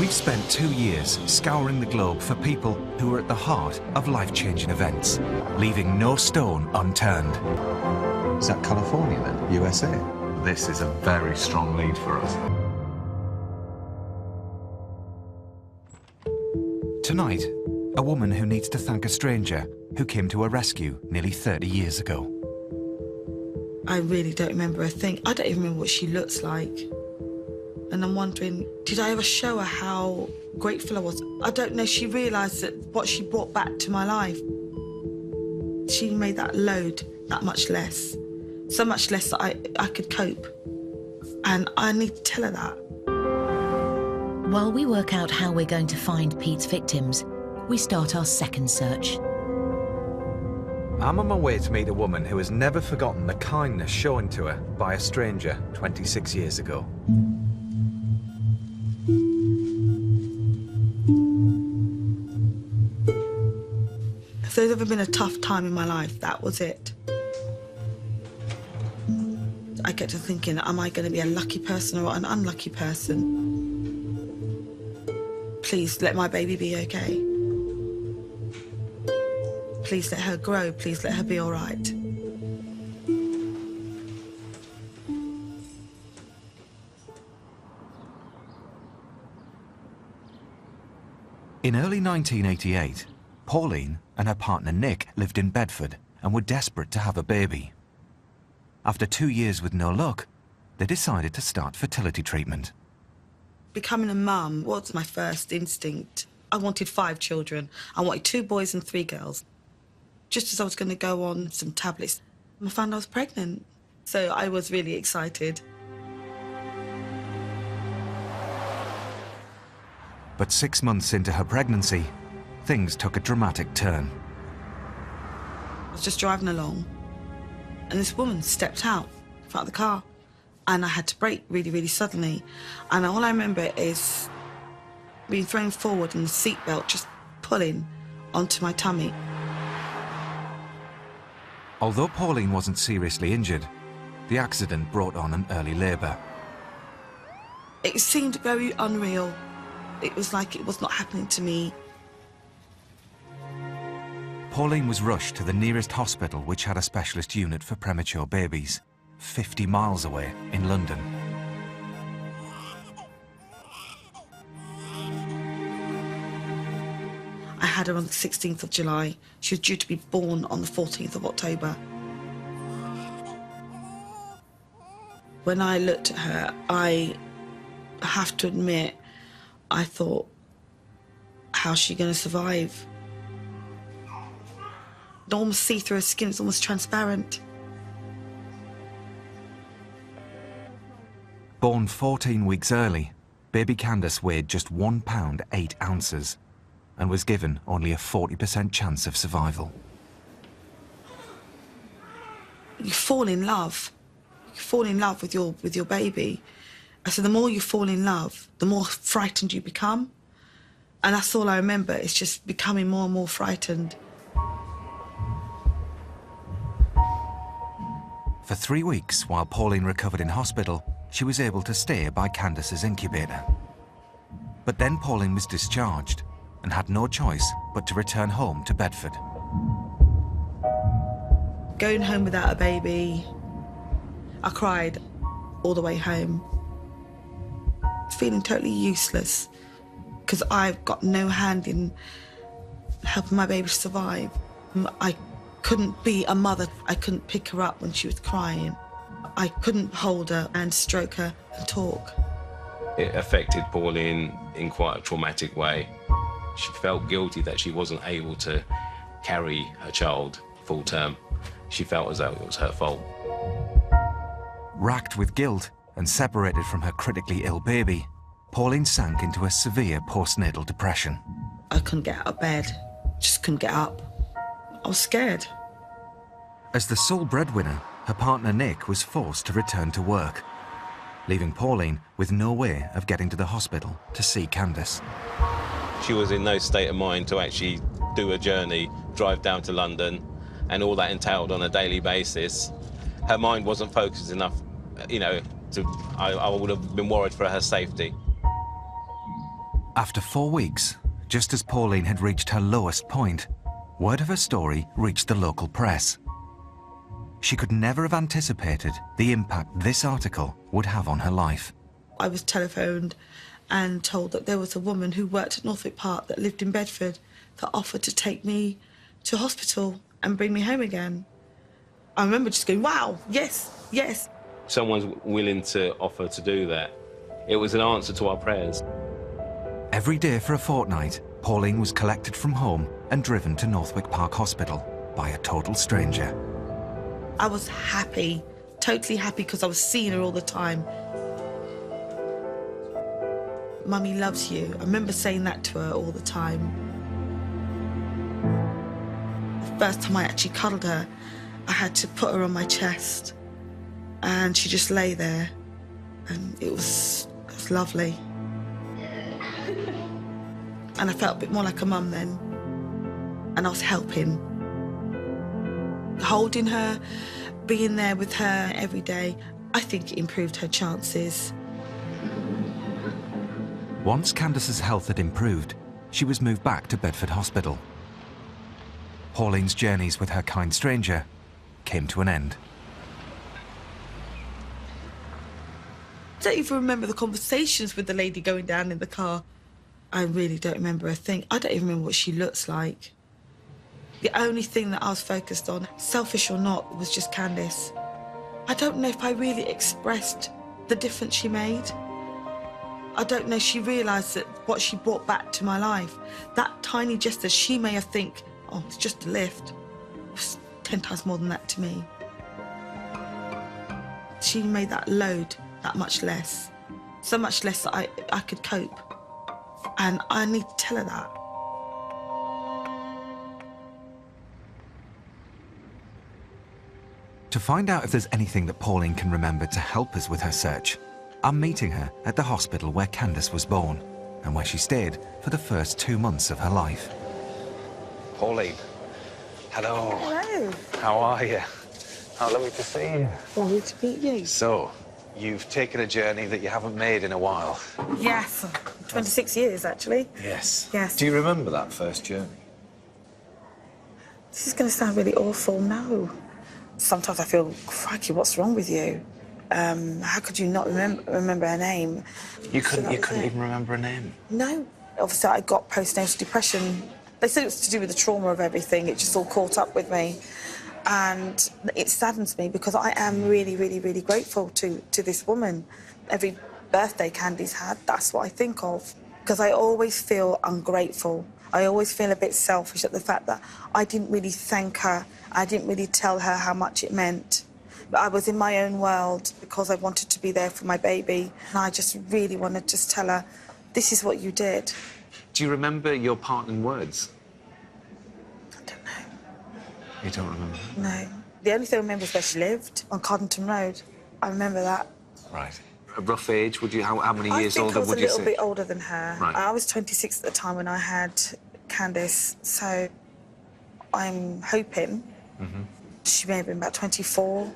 We've spent 2 years scouring the globe for people who are at the heart of life-changing events, leaving no stone unturned. Is that California then? USA? This is a very strong lead for us. Tonight, a woman who needs to thank a stranger who came to her rescue nearly 30 years ago. I really don't remember a thing. I don't even remember what she looks like. And I'm wondering, did I ever show her how grateful I was? I don't know, she realised that what she brought back to my life, she made that load that much less. So much less that I could cope. And I need to tell her that. While we work out how we're going to find Pete's victims, we start our second search. I'm on my way to meet a woman who has never forgotten the kindness shown to her by a stranger 26 years ago. If there's ever been a tough time in my life, that was it. I get to thinking, am I going to be a lucky person or an unlucky person? Please let my baby be okay. Please let her grow, please let her be all right. In early 1988, Pauline and her partner Nick lived in Bedford and were desperate to have a baby. After 2 years with no luck, they decided to start fertility treatment. Becoming a mum was my first instinct. I wanted 5 children. I wanted 2 boys and 3 girls. Just as I was going to go on some tablets, I found I was pregnant. So I was really excited. But 6 months into her pregnancy, things took a dramatic turn. I was just driving along, and this woman stepped out in front of the car, and I had to brake really, really suddenly. And all I remember is being thrown forward and the seatbelt just pulling onto my tummy. Although Pauline wasn't seriously injured, the accident brought on an early labour. It seemed very unreal. It was like it was not happening to me. Pauline was rushed to the nearest hospital, which had a specialist unit for premature babies, 50 miles away in London. I had her on the 16th of July. She was due to be born on the 14th of October. When I looked at her, I have to admit, I thought, how's she going to survive? You almost see through her skin, it's almost transparent. Born 14 weeks early, baby Candace weighed just 1 pound 8 ounces and was given only a 40% chance of survival. You fall in love. You fall in love with your baby. So the more you fall in love, the more frightened you become. And that's all I remember, it's just becoming more and more frightened. For 3 weeks, while Pauline recovered in hospital, she was able to stay by Candace's incubator. But then Pauline was discharged and had no choice but to return home to Bedford. Going home without a baby, I cried all the way home. Feeling totally useless because I've got no hand in helping my baby survive. I couldn't be a mother. I couldn't pick her up when she was crying. I couldn't hold her and stroke her and talk. It affected Pauline in quite a traumatic way. She felt guilty that she wasn't able to carry her child full term. She felt as though it was her fault. Racked with guilt and separated from her critically ill baby, Pauline sank into a severe postnatal depression. I couldn't get out of bed, just couldn't get up. I was scared. As the sole breadwinner, her partner Nick was forced to return to work, leaving Pauline with no way of getting to the hospital to see Candace. She was in no state of mind to actually do a journey, drive down to London, and all that entailed on a daily basis. Her mind wasn't focused enough, you know, I would have been worried for her safety. After 4 weeks, just as Pauline had reached her lowest point, word of her story reached the local press. She could never have anticipated the impact this article would have on her life. I was telephoned and told that there was a woman who worked at Northwick Park that lived in Bedford that offered to take me to hospital and bring me home again. I remember just going, wow, yes, yes. Someone's willing to offer to do that. It was an answer to our prayers. Every day for a fortnight, Pauline was collected from home and driven to Northwick Park Hospital by a total stranger. I was happy, totally happy, because I was seeing her all the time. Mummy loves you. I remember saying that to her all the time. The first time I actually cuddled her, I had to put her on my chest, and she just lay there, and it was lovely. And I felt a bit more like a mum then, and I was helping. Holding her, being there with her every day, I think it improved her chances. Once Candace's health had improved, she was moved back to Bedford Hospital. Pauline's journeys with her kind stranger came to an end. I don't even remember the conversations with the lady going down in the car. I really don't remember a thing. I don't even remember what she looks like. The only thing that I was focused on, selfish or not, was just Candace. I don't know if I really expressed the difference she made. I don't know if she realised that what she brought back to my life, that tiny gesture, she may have think, oh, it's just a lift. It was 10 times more than that to me. She made that load that much less. So much less that I could cope. And I need to tell her that. To find out if there's anything that Pauline can remember to help us with her search, I'm meeting her at the hospital where Candace was born and where she stayed for the first 2 months of her life. Pauline. Hello. Hello. How are you? How lovely to see you. Lovely to meet you. So, you've taken a journey that you haven't made in a while. Yes, 26 years actually. Yes. Yes. Do you remember that first journey? This is going to sound really awful, no. Sometimes I feel, crikey, what's wrong with you? How could you not remember her name? You couldn't even remember her name? No. Obviously, I got postnatal depression. They said it was to do with the trauma of everything. It just all caught up with me. And it saddens me because I am really, really, really grateful to this woman. Every birthday Candy's had, that's what I think of. Because I always feel ungrateful. I always feel a bit selfish at the fact that I didn't really thank her. I didn't really tell her how much it meant. But I was in my own world because I wanted to be there for my baby. And I just really wanted to just tell her, this is what you did. Do you remember your parting words? I don't know. You don't remember? No. The only thing I remember is where she lived, on Cardington Road. I remember that. Right. A rough age, would you? How many years older would you say? I think I was a little bit older than her. Right. I was 26 at the time when I had Candace, so I'm hoping she may have been about 24.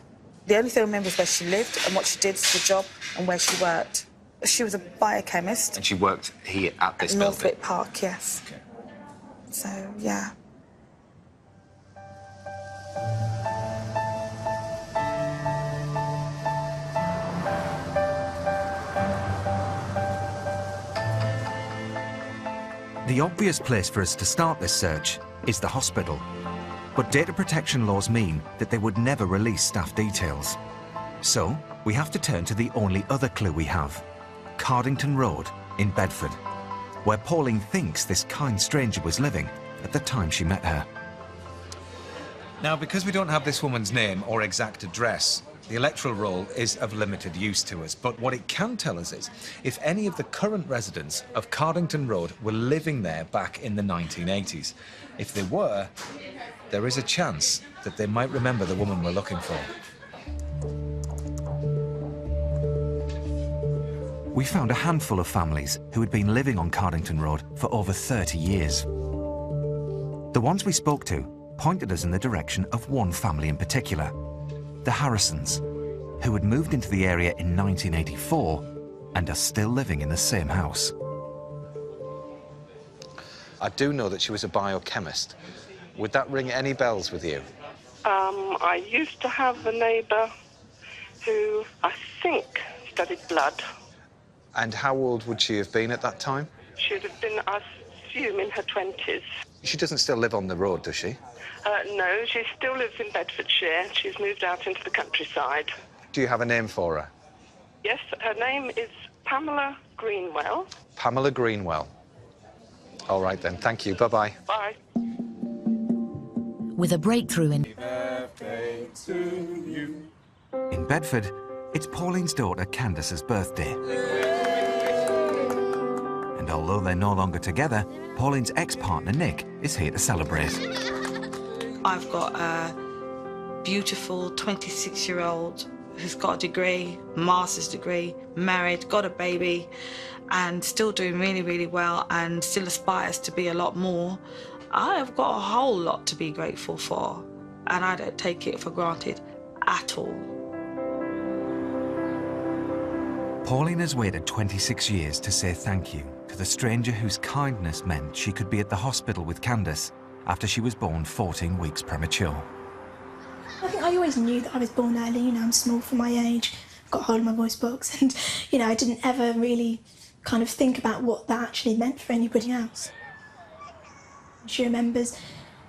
The only thing I remember is where she lived and what she did for the job and where she worked. She was a biochemist. And she worked here at this building? Northwick Park, yes. Okay. So, yeah. The obvious place for us to start this search is the hospital. But data protection laws mean that they would never release staff details. So, we have to turn to the only other clue we have, Cardington Road in Bedford, where Pauline thinks this kind stranger was living at the time she met her. Now, because we don't have this woman's name or exact address, the electoral roll is of limited use to us. But what it can tell us is if any of the current residents of Cardington Road were living there back in the 1980s. If they were, there is a chance that they might remember the woman we're looking for. We found a handful of families who had been living on Cardington Road for over 30 years. The ones we spoke to pointed us in the direction of one family in particular, the Harrisons, who had moved into the area in 1984 and are still living in the same house. I do know that she was a biochemist. Would that ring any bells with you? I used to have a neighbour who I think studied blood. And how old would she have been at that time? She would have been, I assume, in her 20s. She doesn't still live on the road, does she? No, she still lives in Bedfordshire. She's moved out into the countryside. Do you have a name for her? Yes, her name is Pamela Greenwell. Pamela Greenwell. All right then, thank you. Bye-bye. Bye. With a breakthrough in Bedford, it's Pauline's daughter Candace's birthday. And although they're no longer together, Pauline's ex-partner Nick is here to celebrate. I've got a beautiful 26-year-old who's got a degree, master's degree, married, got a baby, and still doing really, really well, and still aspires to be a lot more. I've got a whole lot to be grateful for, and I don't take it for granted at all. Pauline has waited 26 years to say thank you to the stranger whose kindness meant she could be at the hospital with Candace after she was born 14 weeks premature. I think I always knew that I was born early. You know, I'm small for my age, got hold of my voice box, and, you know, I didn't ever really kind of think about what that actually meant for anybody else. She remembers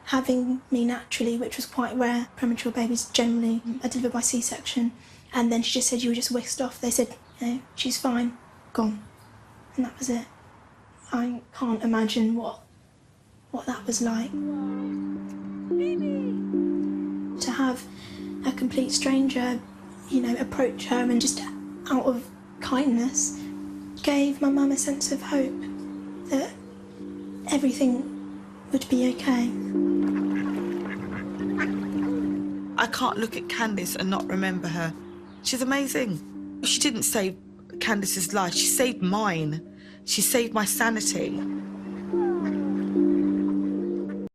having me naturally, which was quite rare. Premature babies generally are delivered by C-section, and then she just said, you were just whisked off. They said, you know, she's fine, gone. And that was it. I can't imagine what that was like. To have a complete stranger, you know, approach her and just out of kindness gave my mum a sense of hope that everything would be okay. I can't look at Candace and not remember her. She's amazing. She didn't save Candace's life, she saved mine. She saved my sanity.